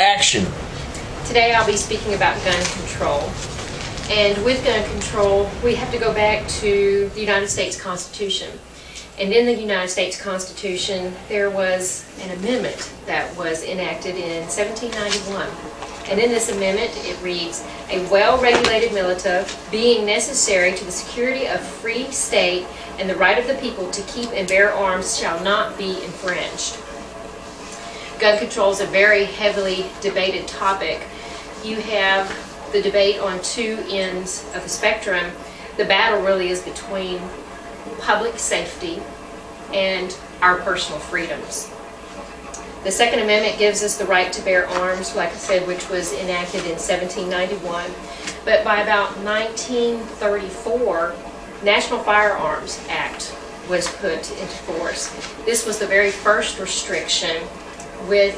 Action. Today I'll be speaking about gun control. And with gun control, we have to go back to the United States Constitution. And in the United States Constitution, there was an amendment that was enacted in 1791. And in this amendment, it reads, "A well-regulated militia being necessary to the security of free state and the right of the people to keep and bear arms shall not be infringed." Gun control is a very heavily debated topic. You have the debate on two ends of the spectrum. The battle really is between public safety and our personal freedoms. The Second Amendment gives us the right to bear arms, like I said, which was enacted in 1791. But by about 1934, National Firearms Act was put into force. This was the very first restriction with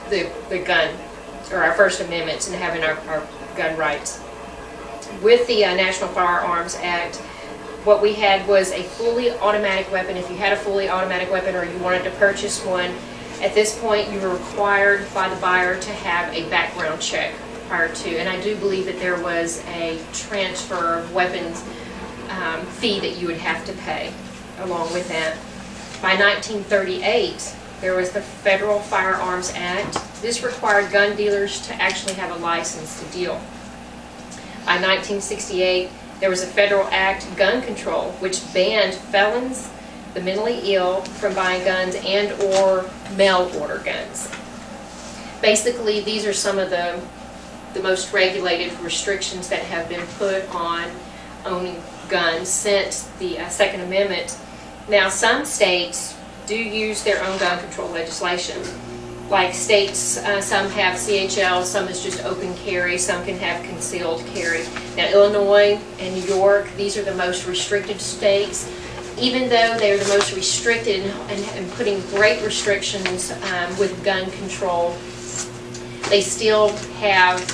the gun, or our First Amendment, and having our gun rights. With the National Firearms Act, what we had was a fully automatic weapon. If you had a fully automatic weapon or you wanted to purchase one, at this point you were required by the buyer to have a background check prior to. And I do believe that there was a transfer of weapons fee that you would have to pay along with that. By 1938, there was the Federal Firearms Act. This required gun dealers to actually have a license to deal. By 1968, there was a federal act, gun control, which banned felons, the mentally ill, from buying guns and or mail order guns. Basically, these are some of the most regulated restrictions that have been put on owning guns since the Second Amendment. Now, some states do use their own gun control legislation. Like states, some have CHL, some is just open carry, some can have concealed carry. Now, Illinois and New York, these are the most restricted states. Even though they are the most restricted and putting great restrictions with gun control, they still have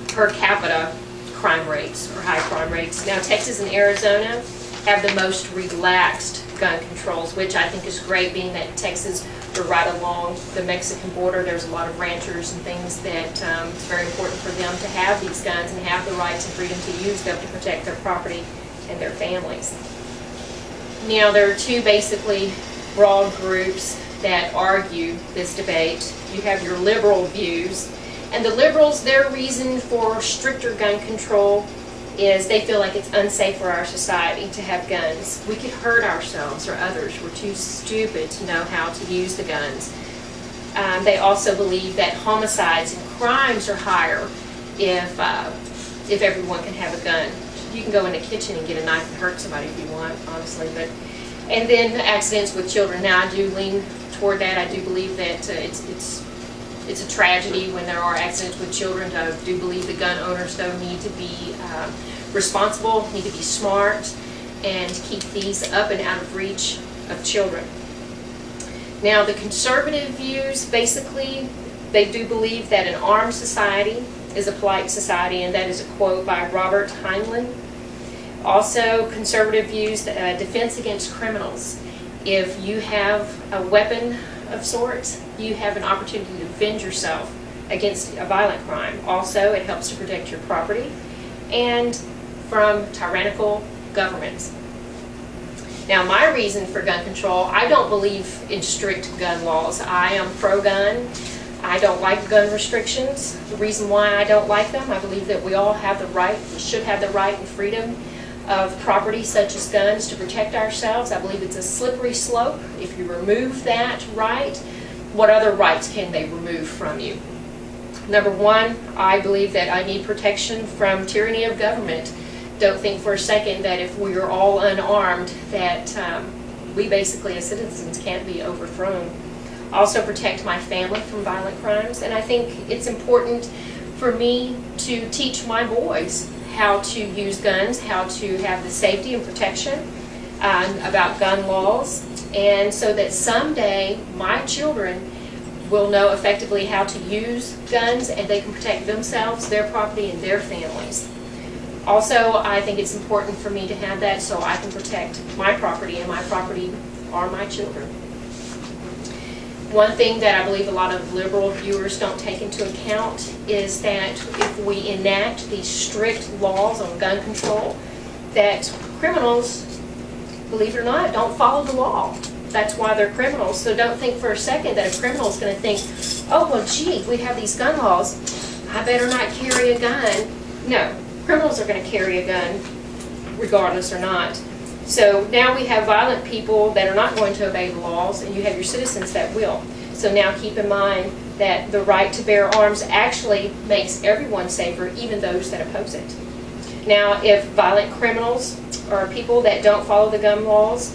per capita crime rates, or high crime rates. Now, Texas and Arizona have the most relaxed gun controls, which I think is great, being that Texas, we're right along the Mexican border. There's a lot of ranchers and things that it's very important for them to have these guns and have the rights and freedom to use them to protect their property and their families. Now, there are two basically broad groups that argue this debate. You have your liberal views, and the liberals, their reason for stricter gun control is they feel like it's unsafe for our society to have guns. We could hurt ourselves or others. We're too stupid to know how to use the guns. They also believe that homicides and crimes are higher if everyone can have a gun. You can go in the kitchen and get a knife and hurt somebody if you want, honestly. And then accidents with children. Now, I do lean toward that. I do believe that it's a tragedy when there are accidents with children. I do believe the gun owners, though, need to be responsible, need to be smart, and keep these up and out of reach of children. Now, the conservative views, basically, they do believe that an armed society is a polite society, and that is a quote by Robert Heinlein. Also, conservative views, defense against criminals. If you have a weapon of sorts, you have an opportunity to defend yourself against a violent crime. Also, it helps to protect your property and from tyrannical governments. Now, my reason for gun control, I don't believe in strict gun laws. I am pro-gun. I don't like gun restrictions. The reason why I don't like them, I believe that we all have the right, we should have the right and freedom of property such as guns to protect ourselves. I believe it's a slippery slope. If you remove that right, what other rights can they remove from you? Number one, I believe that I need protection from tyranny of government. Don't think for a second that if we are all unarmed that we basically as citizens can't be overthrown. Also protect my family from violent crimes, and I think it's important for me to teach my boys how to use guns, how to have the safety and protection about gun laws, and so that someday my children will know effectively how to use guns and they can protect themselves, their property, and their families. Also, I think it's important for me to have that so I can protect my property, and my property are my children. One thing that I believe a lot of liberal viewers don't take into account is that if we enact these strict laws on gun control, that criminals, believe it or not, don't follow the law. That's why they're criminals. So don't think for a second that a criminal is going to think, oh, well, gee, we have these gun laws, I better not carry a gun. No, criminals are going to carry a gun regardless or not. So now we have violent people that are not going to obey the laws, and you have your citizens that will. So now keep in mind that the right to bear arms actually makes everyone safer, even those that oppose it. Now, if violent criminals or people that don't follow the gun laws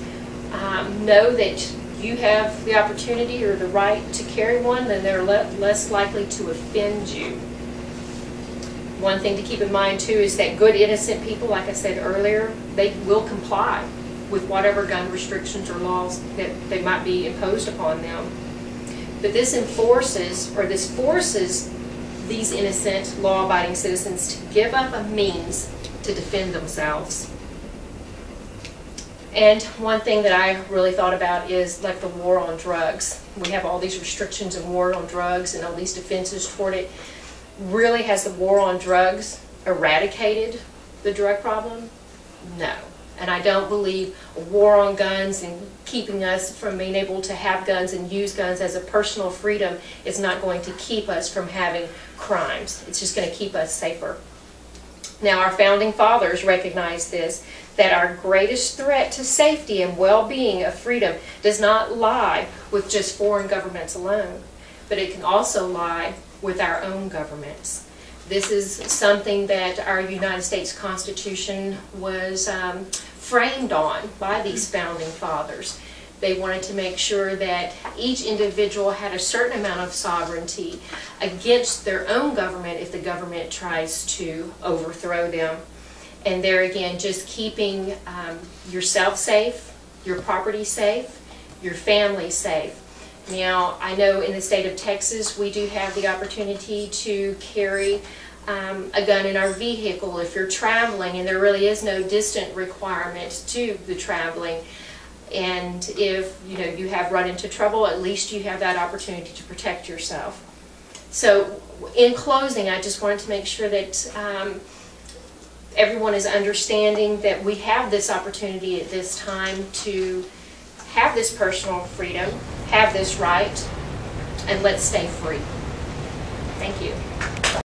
know that you have the opportunity or the right to carry one, then they're less likely to offend you. One thing to keep in mind too is that good innocent people, like I said earlier, they will comply with whatever gun restrictions or laws that they might be imposed upon them. But this forces these innocent, law-abiding citizens to give up a means to defend themselves. And one thing that I really thought about is like the war on drugs. We have all these restrictions and war on drugs and all these defenses toward it. Really, has the war on drugs eradicated the drug problem? No. And I don't believe a war on guns and keeping us from being able to have guns and use guns as a personal freedom is not going to keep us from having crimes. It's just going to keep us safer. Now, our founding fathers recognized this, that our greatest threat to safety and well-being of freedom does not lie with just foreign governments alone, but it can also lie with our own governments. This is something that our United States Constitution was framed on by these founding fathers. They wanted to make sure that each individual had a certain amount of sovereignty against their own government if the government tries to overthrow them. And there again, just keeping yourself safe, your property safe, your family safe. Now, I know in the state of Texas, we do have the opportunity to carry a gun in our vehicle if you're traveling, and there really is no distant requirement to the traveling. And if you have run into trouble, at least you have that opportunity to protect yourself. So, in closing, I just wanted to make sure that everyone is understanding that we have this opportunity at this time to have this personal freedom, have this right, and let's stay free. Thank you.